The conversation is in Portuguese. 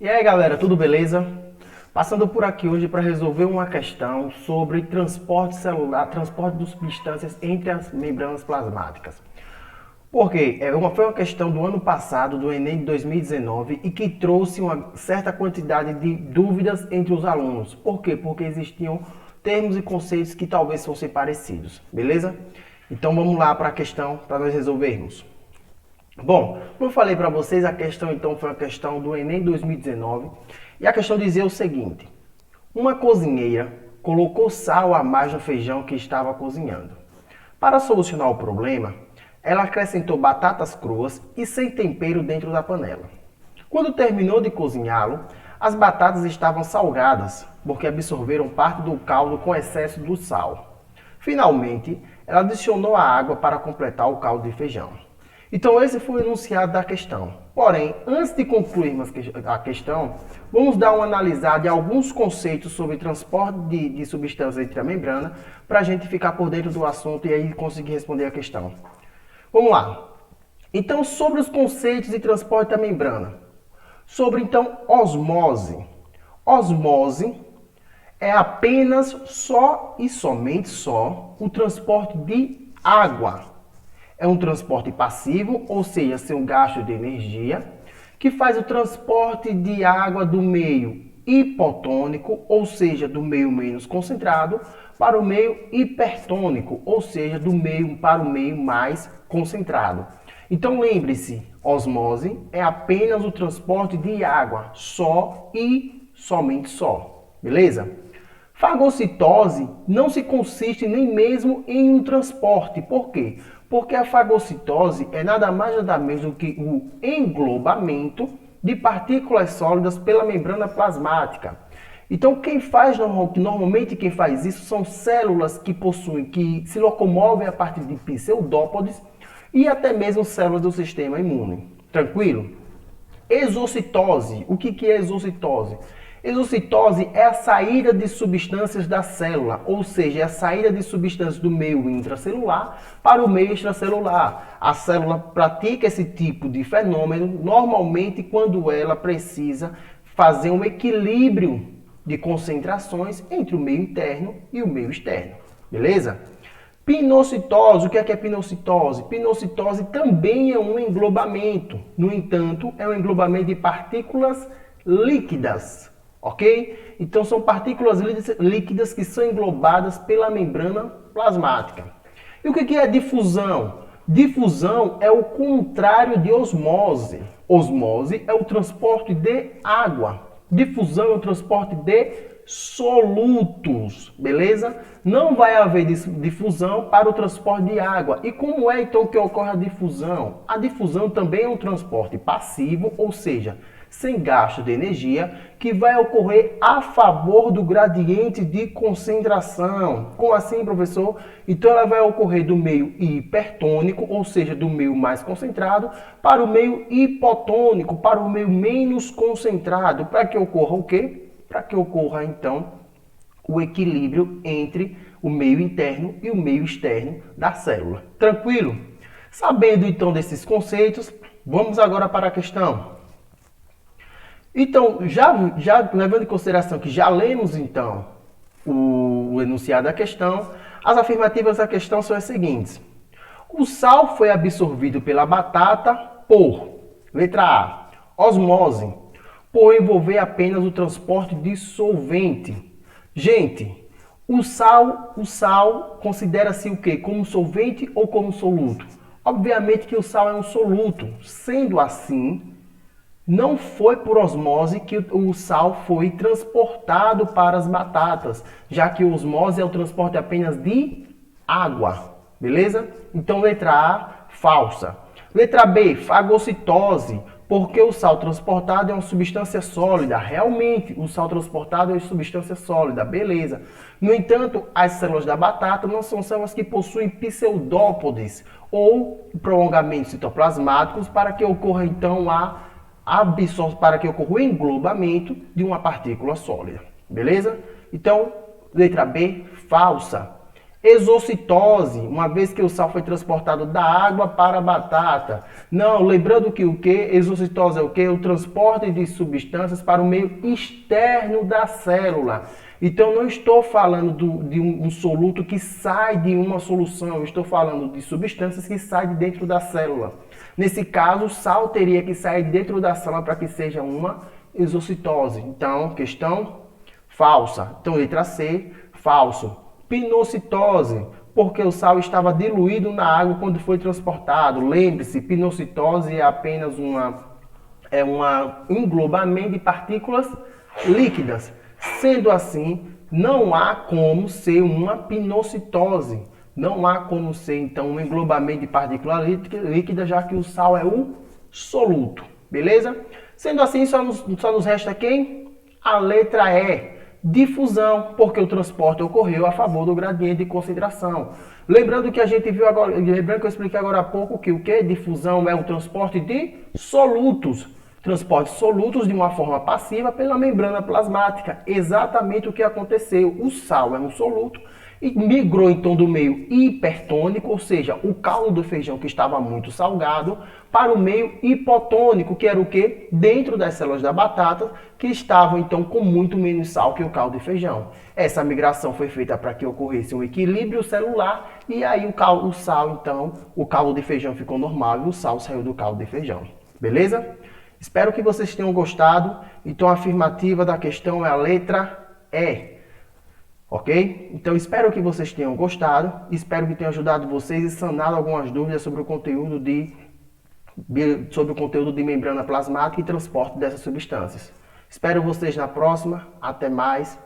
E aí galera, tudo beleza? Passando por aqui hoje para resolver uma questão sobre transporte celular, transporte de substâncias entre as membranas plasmáticas. Porque foi uma questão do ano passado, do Enem de 2019, e que trouxe uma certa quantidade de dúvidas entre os alunos. Por quê? Porque existiam termos e conceitos que talvez fossem parecidos, beleza? Então vamos lá para a questão para nós resolvermos. Bom, como eu falei para vocês, a questão então foi a questão do Enem 2019 e a questão dizia o seguinte: uma cozinheira colocou sal a mais no feijão que estava cozinhando. Para solucionar o problema, ela acrescentou batatas cruas e sem tempero dentro da panela. Quando terminou de cozinhá-lo, as batatas estavam salgadas, porque absorveram parte do caldo com excesso do sal. Finalmente, ela adicionou a água para completar o caldo de feijão. Então esse foi o enunciado da questão. Porém, antes de concluirmos a questão, vamos dar uma analisada de alguns conceitos sobre transporte de substâncias entre a membrana, para a gente ficar por dentro do assunto e aí conseguir responder a questão. Vamos lá. Então, sobre os conceitos de transporte da membrana. Sobre, então, osmose. Osmose é apenas só e somente só o transporte de água. É um transporte passivo, ou seja, sem um gasto de energia, que faz o transporte de água do meio hipotônico, ou seja, do meio menos concentrado, para o meio hipertônico, ou seja, do meio para o meio mais concentrado. Então lembre-se, osmose é apenas o transporte de água, só e somente só, beleza? Fagocitose não se consiste nem mesmo em um transporte. Por quê? Porque a fagocitose é nada mais nada menos do que o englobamento de partículas sólidas pela membrana plasmática. Então, normalmente quem faz isso são células que se locomovem a partir de pseudópodes e até mesmo células do sistema imune. Tranquilo? Exocitose. O que é exocitose? Exocitose é a saída de substâncias da célula, ou seja, é a saída de substâncias do meio intracelular para o meio extracelular. A célula pratica esse tipo de fenômeno normalmente quando ela precisa fazer um equilíbrio de concentrações entre o meio interno e o meio externo. Beleza? Pinocitose, o que é pinocitose? Pinocitose também é um englobamento. No entanto, é um englobamento de partículas líquidas. Ok? Então são partículas líquidas que são englobadas pela membrana plasmática. E o que é difusão? Difusão é o contrário de osmose. Osmose é o transporte de água. Difusão é o transporte de solutos, beleza? Não vai haver difusão para o transporte de água. E como é então que ocorre a difusão? A difusão também é um transporte passivo, ou seja, sem gasto de energia, que vai ocorrer a favor do gradiente de concentração. Como assim, professor? Então ela vai ocorrer do meio hipertônico, ou seja, do meio mais concentrado, para o meio hipotônico, para o meio menos concentrado. Para que ocorra o quê? Para que ocorra, então, o equilíbrio entre o meio interno e o meio externo da célula. Tranquilo? Sabendo, então, desses conceitos, vamos agora para a questão. Então, já levando em consideração que já lemos, então, o enunciado da questão, as afirmativas da questão são as seguintes. O sal foi absorvido pela batata por, letra A, osmose, por envolver apenas o transporte de solvente. Gente, o sal considera-se o quê? Como solvente ou como soluto? Obviamente que o sal é um soluto. Sendo assim, não foi por osmose que o sal foi transportado para as batatas, já que a osmose é o transporte apenas de água, beleza? Então, letra A, falsa. Letra B, fagocitose, porque o sal transportado é uma substância sólida. Realmente, o sal transportado é uma substância sólida, beleza. No entanto, as células da batata não são células que possuem pseudópodes ou prolongamentos citoplasmáticos para que ocorra, então, para que ocorra o englobamento de uma partícula sólida. Beleza? Então, letra B, falsa. Exocitose, uma vez que o sal foi transportado da água para a batata. Não, lembrando que o que? Exocitose é o que? O transporte de substâncias para o meio externo da célula. Então, não estou falando de um soluto que sai de uma solução, eu estou falando de substâncias que saem de dentro da célula. Nesse caso, o sal teria que sair dentro da célula para que seja uma exocitose. Então, questão falsa. Então, letra C, falso. Pinocitose, porque o sal estava diluído na água quando foi transportado. Lembre-se, pinocitose é apenas um englobamento de partículas líquidas. Sendo assim, não há como ser uma pinocitose. Não há como ser, então, um englobamento de partícula líquida, já que o sal é o soluto. Beleza? Sendo assim, só nos resta quem? A letra E. Difusão, porque o transporte ocorreu a favor do gradiente de concentração. Lembrando que a gente viu agora, lembrando que eu expliquei agora há pouco que o que? Difusão é o transporte de solutos. Transporte de solutos de uma forma passiva pela membrana plasmática. Exatamente o que aconteceu. O sal é um soluto e migrou então do meio hipertônico, ou seja, o caldo do feijão que estava muito salgado, para o meio hipotônico, que era o que? Dentro das células da batata, que estavam então com muito menos sal que o caldo de feijão. Essa migração foi feita para que ocorresse um equilíbrio celular e aí o sal, então, o caldo de feijão ficou normal e o sal saiu do caldo de feijão. Beleza? Espero que vocês tenham gostado. Então a afirmativa da questão é a letra E. Ok? Então espero que vocês tenham gostado, espero que tenha ajudado vocês e sanado algumas dúvidas sobre o conteúdo de membrana plasmática e transporte dessas substâncias. Espero vocês na próxima, até mais.